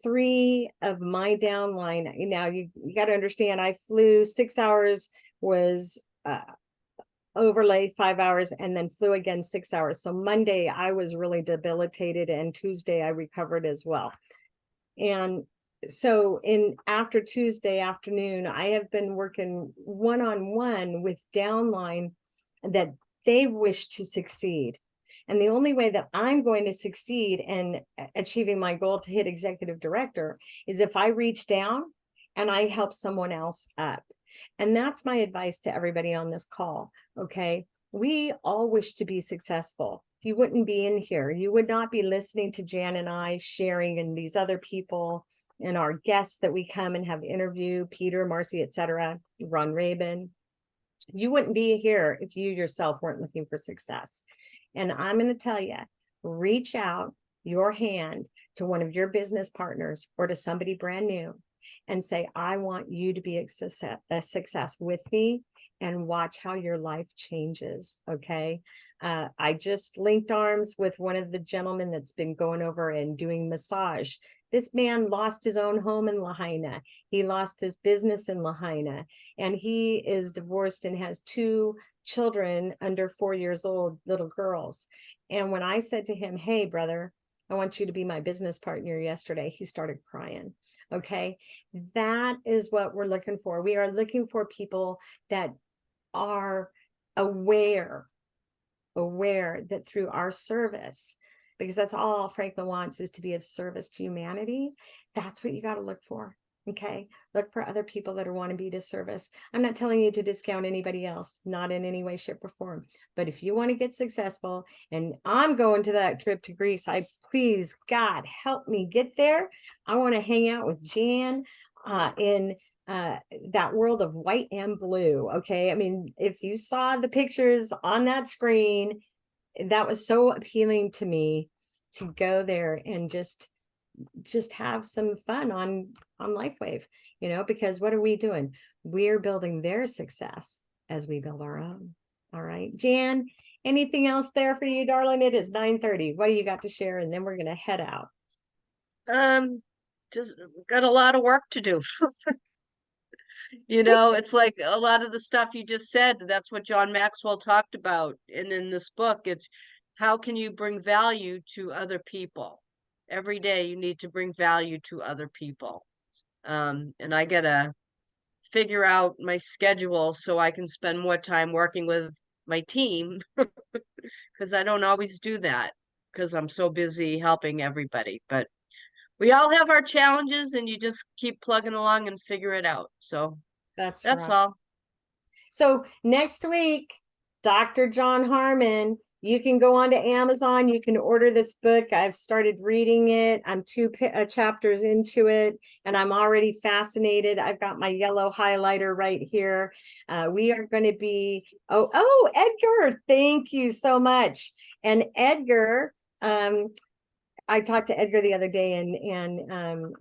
3 of my downline. Now you got to understand, I flew 6 hours, was overlay 5 hours, and then flew again 6 hours. So Monday I was really debilitated, and Tuesday I recovered as well. And so after Tuesday afternoon, I have been working one-on-one with downline that they wish to succeed. And the only way that I'm going to succeed in achieving my goal to hit executive director is if I reach down and I help someone else up. And that's my advice to everybody on this call. Okay. We all wish to be successful. You wouldn't be in here. You would not be listening to Jan and I sharing, and these other people and our guests that we come and have interview, Peter, Marcy, etc., Ron Rabin. You wouldn't be here if you yourself weren't looking for success. And I'm going to tell you, reach out your hand to one of your business partners or to somebody brand new and say, I want you to be a success with me, and watch how your life changes. Okay. I just linked arms with one of the gentlemen that's been going over and doing massage. This man lost his own home in Lahaina. He lost his business in Lahaina, and he is divorced and has 2 children under 4 years old, little girls. And when I said to him, hey, brother, I want you to be my business partner yesterday, he started crying. Okay. That is what we're looking for. We are looking for people that are aware that through our service, because that's all Franklin wants, is to be of service to humanity. That's what you got to look for. Okay. Look for other people that are want to be to service. I'm not telling you to discount anybody else, not in any way, shape, or form. But if you want to get successful, and I'm going to that trip to Greece, please, God, help me get there. I want to hang out with Jan in that world of white and blue. Okay. I mean, if you saw the pictures on that screen, that was so appealing to me to go there and just have some fun on LifeWave, because what are we doing? We're building their success as we build our own. All right, Jan, anything else there for you, darling? It is 9:30. What do you got to share? And then we're going to head out. Just got a lot of work to do. It's like a lot of the stuff you just said, that's what John Maxwell talked about. And in this book, it's how can you bring value to other people? Every day you need to bring value to other people. And I gotta figure out my schedule so I can spend more time working with my team because I don't always do that because I'm so busy helping everybody. But we all have our challenges and you just keep plugging along and figure it out. So That's that's right. all. So next week, Dr. John Harmon, you can go on to Amazon. You can order this book. I've started reading it. I'm two chapters into it, and I'm already fascinated. I've got my yellow highlighter right here. We are going to be, oh, Edgar, thank you so much. And Edgar, I talked to Edgar the other day, and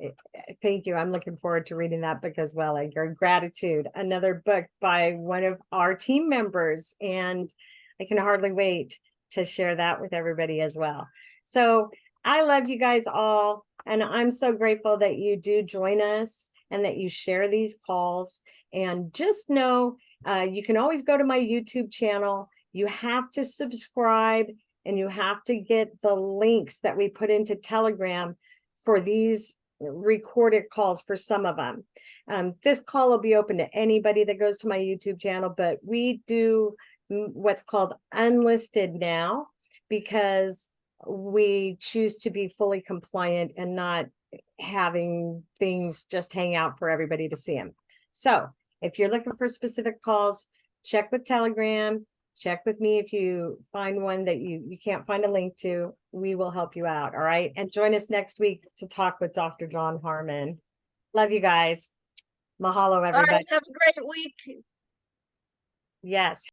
thank you. I'm looking forward to reading that book as well, Edgar. Gratitude, another book by one of our team members, and I can hardly wait to share that with everybody as well. So I love you guys all, and I'm so grateful that you do join us and that you share these calls. And just know, you can always go to my YouTube channel. You have to subscribe. And you have to get the links that we put into Telegram for these recorded calls for some of them. This call will be open to anybody that goes to my YouTube channel, but we do what's called unlisted now because we choose to be fully compliant and not having things just hang out for everybody to see them. So if you're looking for specific calls, check with Telegram. Check with me if you find one that you can't find a link to. We will help you out. All right. And join us next week to talk with Dr. John Harmon. Love you guys. Mahalo, All everybody. right, have a great week. Yes.